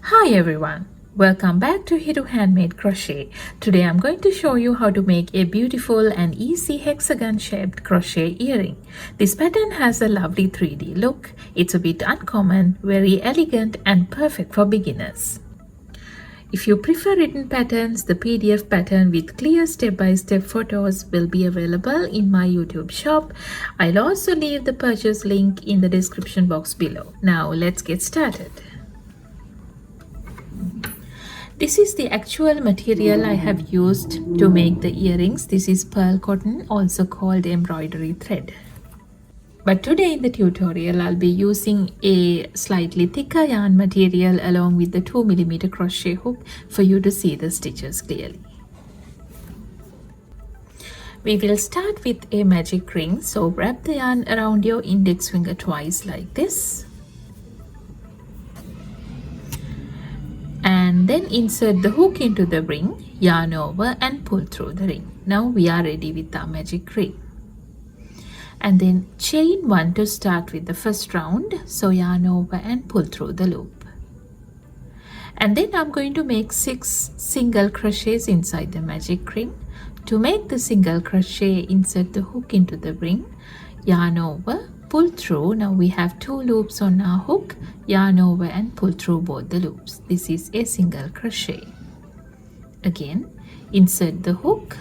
Hi everyone, welcome back to HiruHandmade Crochet. Today I'm going to show you how to make a beautiful and easy hexagon shaped crochet earring. This pattern has a lovely 3D look. It's a bit uncommon, very elegant and perfect for beginners. If you prefer written patterns, the PDF pattern with clear step-by-step photos will be available in my YouTube shop. I'll also leave the purchase link in the description box below. Now let's get started. This is the actual material I have used to make the earrings. This is pearl cotton, also called embroidery thread. But today in the tutorial, I'll be using a slightly thicker yarn material along with the 2mm crochet hook for you to see the stitches clearly. We will start with a magic ring. So wrap the yarn around your index finger twice like this. And then insert the hook into the ring, yarn over and pull through the ring. Now we are ready with our magic ring. And then chain 1 to start with the first round. So yarn over and pull through the loop. And then I'm going to make 6 single crochets inside the magic ring. To make the single crochet, insert the hook into the ring, yarn over, pull through. Now we have 2 loops on our hook, yarn over and pull through both the loops. This is a single crochet. Again, insert the hook,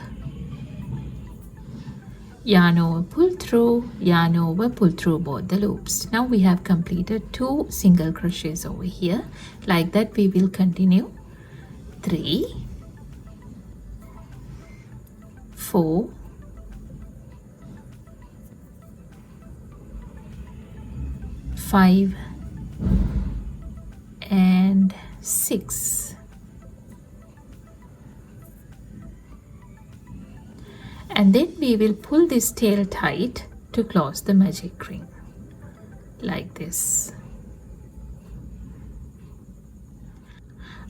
yarn over, pull through, yarn over, pull through both the loops. Now we have completed 2 single crochets over here. Like that we will continue 3, 4, 5 and 6. And then we will pull this tail tight to close the magic ring like this.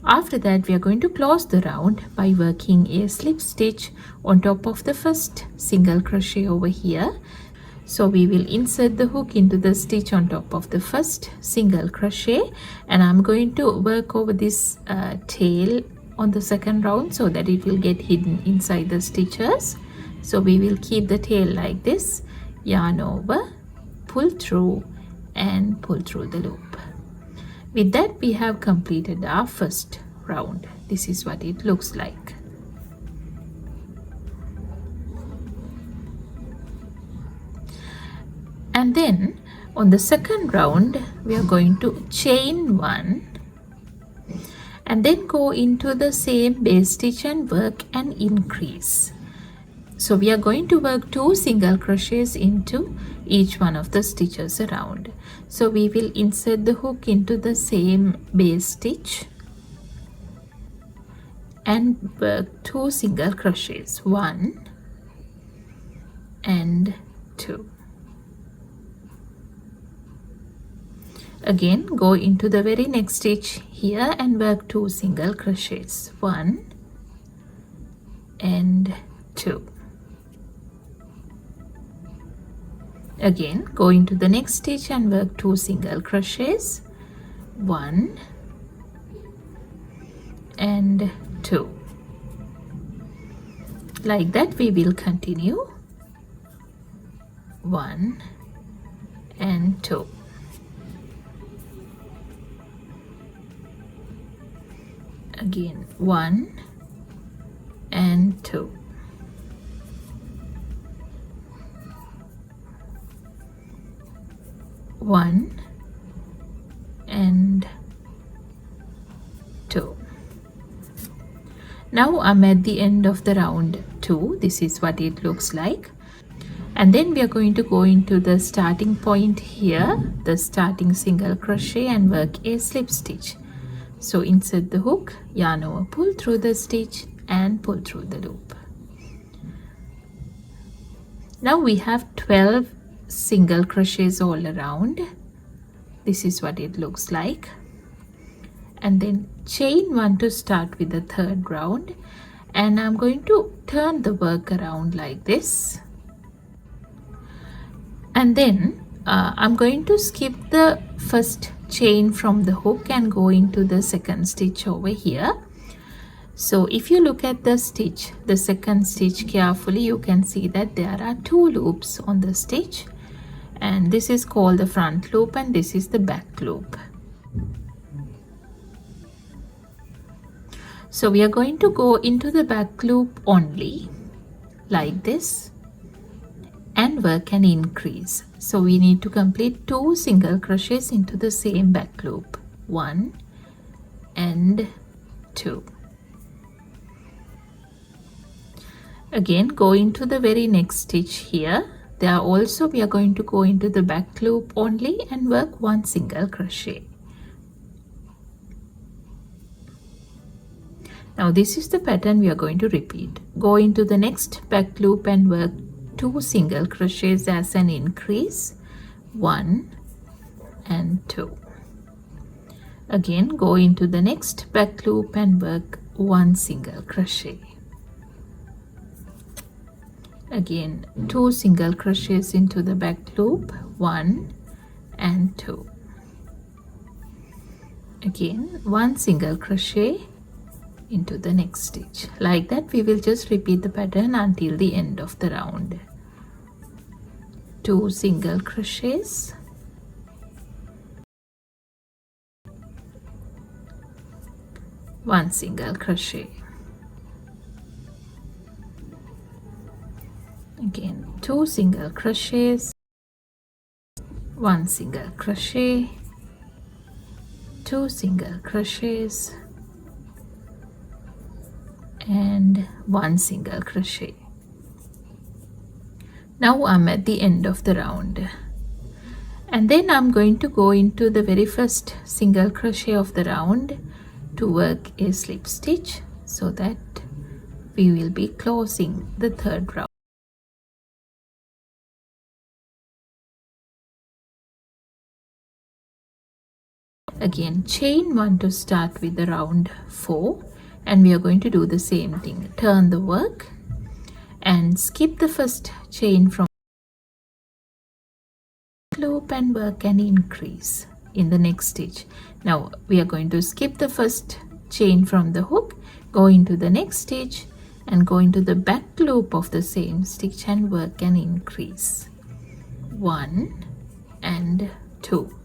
After that we are going to close the round by working a slip stitch on top of the first single crochet over here. So we will insert the hook into the stitch on top of the first single crochet, and I'm going to work over this tail on the second round so that it will get hidden inside the stitches. So we will keep the tail like this, yarn over, pull through and pull through the loop. With that we have completed our first round. This is what it looks like. And then on the second round we are going to chain 1 and then go into the same base stitch and work an increase. So we are going to work 2 single crochets into each one of the stitches around. So we will insert the hook into the same base stitch and work 2 single crochets, 1 and 2. Again, go into the very next stitch here and work 2 single crochets, 1 and 2. Again, go into the next stitch and work 2 single crochets, 1 and 2. Like that we will continue 1 and 2. Again 1 and 2. One and 2. Now I'm at the end of the round 2. This is what it looks like. And then we are going to go into the starting point here, the starting single crochet, and work a slip stitch. So insert the hook, yarn over, pull through the stitch and pull through the loop. Now we have 12 single crochets all around. This is what it looks like. And then chain 1 to start with the third round, and I'm going to turn the work around like this, and then I'm going to skip the first chain from the hook and go into the second stitch over here. So if you look at the stitch, the second stitch carefully, you can see that there are two loops on the stitch, and this is called the front loop and this is the back loop. So we are going to go into the back loop only like this and work an increase. So we need to complete 2 single crochets into the same back loop, 1 and 2. Again, go into the very next stitch here. There also we are going to go into the back loop only and work 1 single crochet. Now this is the pattern we are going to repeat. Go into the next back loop and work 2 single crochets as an increase, 1 and 2. Again, go into the next back loop and work 1 single crochet. Again, 2 single crochets into the back loop, 1 and 2. Again, 1 single crochet into the next stitch. Like that we will just repeat the pattern until the end of the round. 2 single crochets, 1 single crochet. Again, 2 single crochets, 1 single crochet, 2 single crochets and 1 single crochet. Now I'm at the end of the round, and then I'm going to go into the very first single crochet of the round to work a slip stitch, so that we will be closing the third round. Again, chain 1 to start with the round 4, and we are going to do the same thing. Turn the work and skip the first chain from the loop and work an increase in the next stitch. Now we are going to skip the first chain from the hook, go into the next stitch and go into the back loop of the same stitch and work an increase, 1 and 2.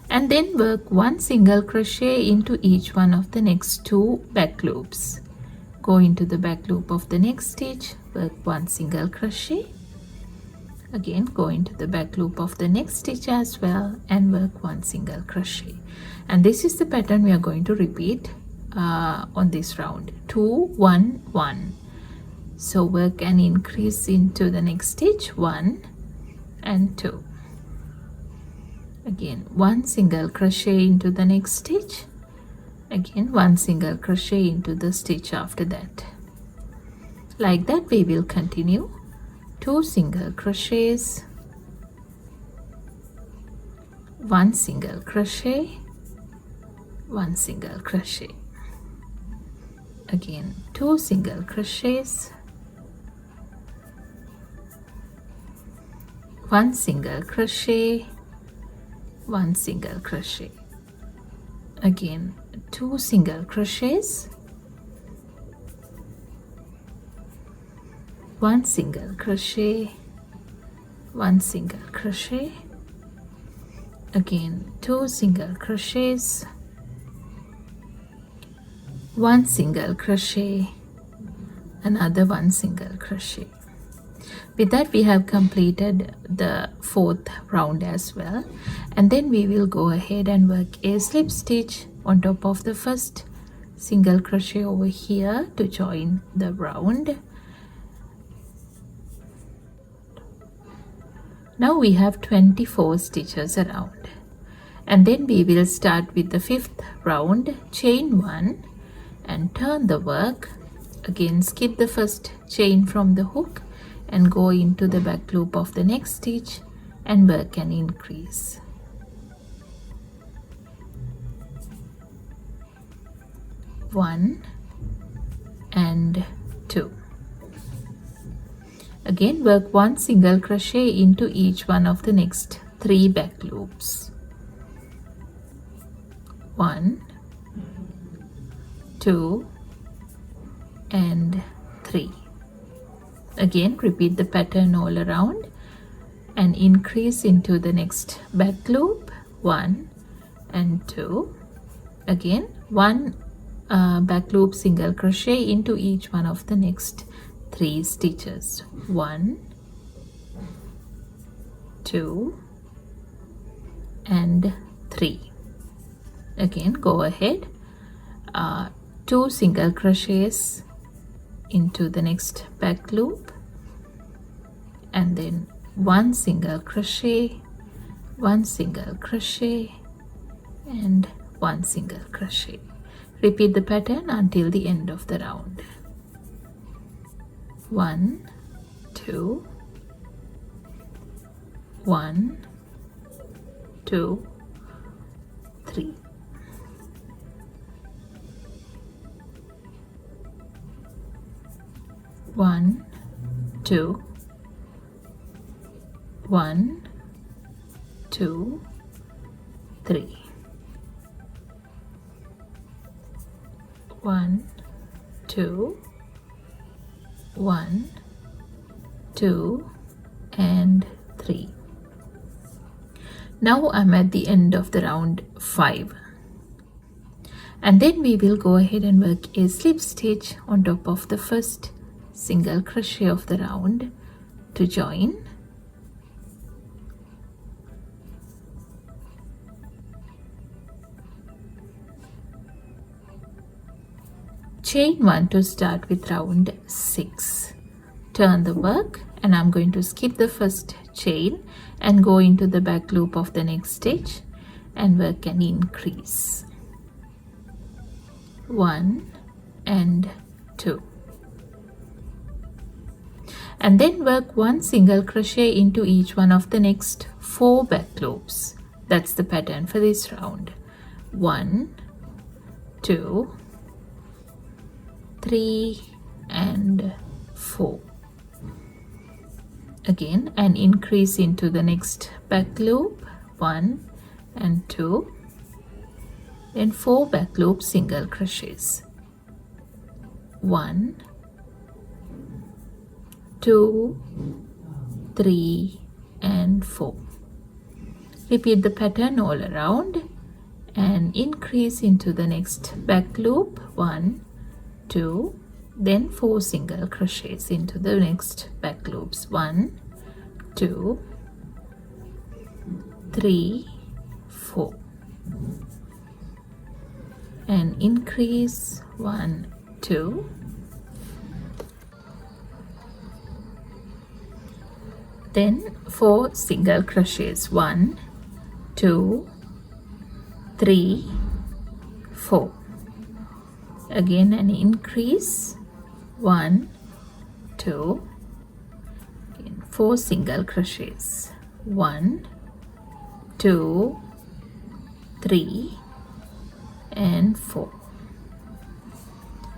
And then work 1 single crochet into each one of the next 2 back loops. Go into the back loop of the next stitch, work 1 single crochet. Again, go into the back loop of the next stitch as well and work 1 single crochet. And this is the pattern we are going to repeat on this round. 2 1 1. So work an increase into the next stitch, 1 and 2. Again, 1 single crochet into the next stitch. Again, 1 single crochet into the stitch after that. Like that we will continue. 2 single crochets, 1 single crochet, 1 single crochet. Again, 2 single crochets, 1 single crochet, 1 single crochet. Again, 2 single crochets, 1 single crochet, 1 single crochet. Again, 2 single crochets, 1 single crochet, another 1 single crochet. With that we have completed the 4th round as well, and then we will go ahead and work a slip stitch on top of the first single crochet over here to join the round. Now we have 24 stitches around, and then we will start with the 5th round. Chain 1 and turn the work. Again, skip the first chain from the hook and go into the back loop of the next stitch and work an increase. One and 2. Again, work 1 single crochet into each one of the next 3 back loops. 1, 2 and 3. Again, repeat the pattern all around and increase into the next back loop. 1 and 2. Again, 1 back loop single crochet into each one of the next 3 stitches. 1, 2 and 3. Again, go ahead, 2 single crochets into the next back loop, and then 1 single crochet, 1 single crochet and 1 single crochet. Repeat the pattern until the end of the round. 1, 2, 1, 2, 3. 1, 2, 1, 2, 3. 1, 2, 1, 2 and 3. Now I'm at the end of the round 5, and then we will go ahead and work a slip stitch on top of the first single crochet of the round to join. Chain 1 to start with round 6. Turn the work, and I'm going to skip the first chain and go into the back loop of the next stitch and work an increase. 1 and 2. And then work 1 single crochet into each one of the next 4 back loops. That's the pattern for this round. 1, 2, 3 and 4. Again, an increase into the next back loop, 1 and 2, then 4 back loop single crochets. 1, 2, 3 and 4. Repeat the pattern all around and increase into the next back loop, 1, 2, then 4 single crochets into the next back loops. 1, 2, 3, 4, and increase 1, 2, then 4 single crochets. 1, 2, 3, 4. Again an increase, 1, 2, again 4 single crochets. 1, 2, 3 and 4.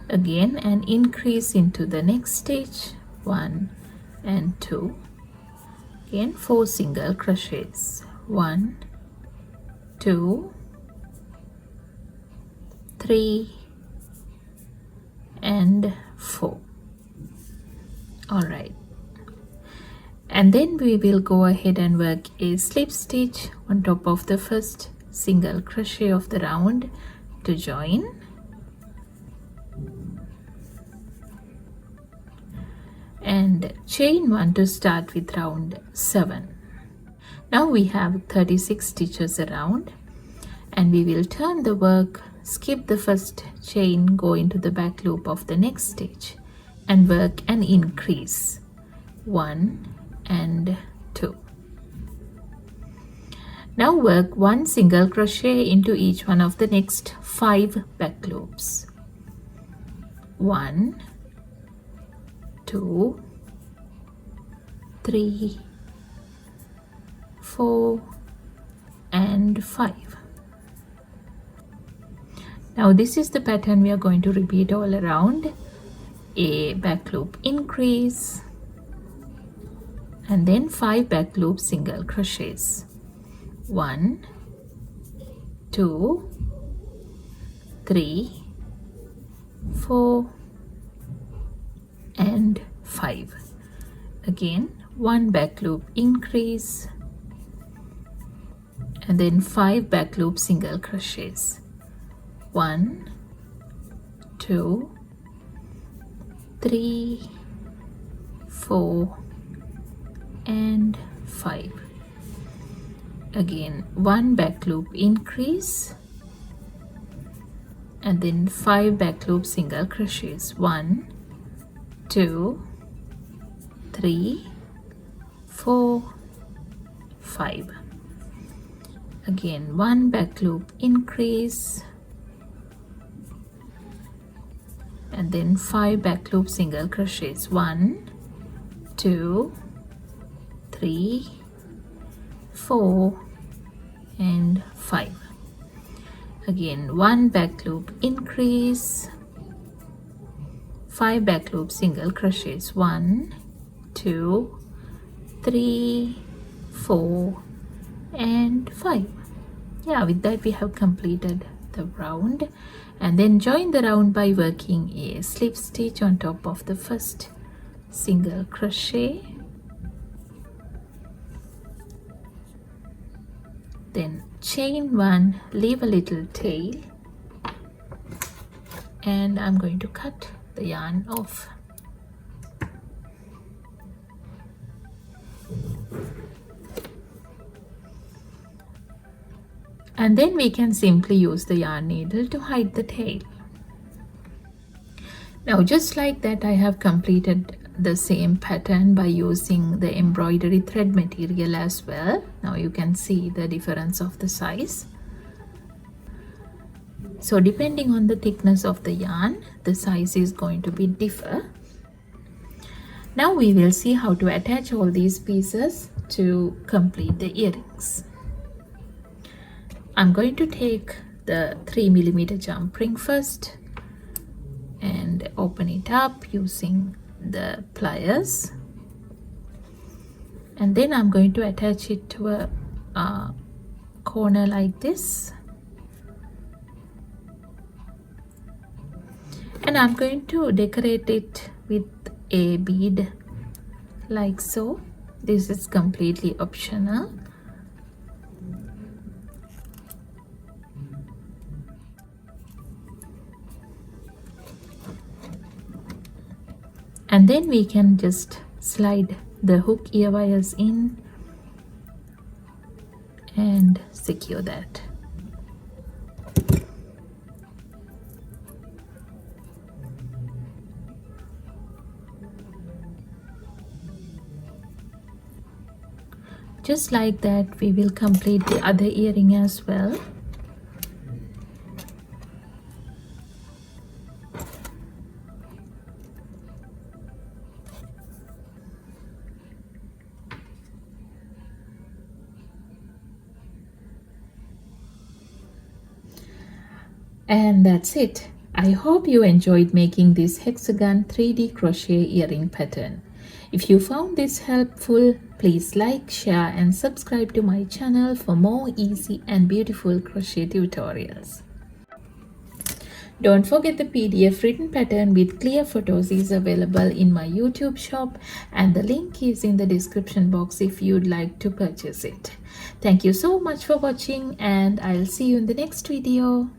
Again an increase into the next stitch, 1 and 2. Again 4 single crochets. 1, 2, 3 and 4. All right, and then we will go ahead and work a slip stitch on top of the first single crochet of the round to join. And chain 1 to start with round 7. Now we have 36 stitches around, and we will turn the work, skip the first chain, go into the back loop of the next stitch and work an increase, 1 and 2. Now work 1 single crochet into each one of the next 5 back loops. 1, 2, 3, 4 and 5. Now this is the pattern we are going to repeat all around. A back loop increase, and then 5 back loop single crochets. 1, 2, 3, 4 and 5. Again 1 back loop increase, and then 5 back loop single crochets. 1, 2, 3, 4 and 5. Again 1 back loop increase, and then 5 back loop single crochets. 1, 2, 3, 4, 5. Again 1 back loop increase, and then 5 back loop single crochets. 1, 2, 3, 4 and 5. Again 1 back loop increase, 5 back loop single crochets. 1, 2, 3, 4 and 5. Yeah, with that we have completed the round, and then join the round by working a slip stitch on top of the first single crochet, then chain 1, leave a little tail, and I'm going to cut the yarn off. And then we can simply use the yarn needle to hide the tail. Now just like that, I have completed the same pattern by using the embroidery thread material as well. Now you can see the difference of the size. So depending on the thickness of the yarn, the size is going to be differ. Now we will see how to attach all these pieces to complete the earrings. I'm going to take the 3mm jump ring first and open it up using the pliers, and then I'm going to attach it to a corner like this, and I'm going to decorate it with a bead like so. This is completely optional. And then we can just slide the hook ear wires in and secure that. Just like that, we will complete the other earring as well. And that's it. I hope you enjoyed making this hexagon 3D crochet earring pattern. If you found this helpful, please like, share and subscribe to my channel for more easy and beautiful crochet tutorials. Don't forget the PDF written pattern with clear photos is available in my YouTube shop, and the link is in the description box if you'd like to purchase it. Thank you so much for watching, and I'll see you in the next video.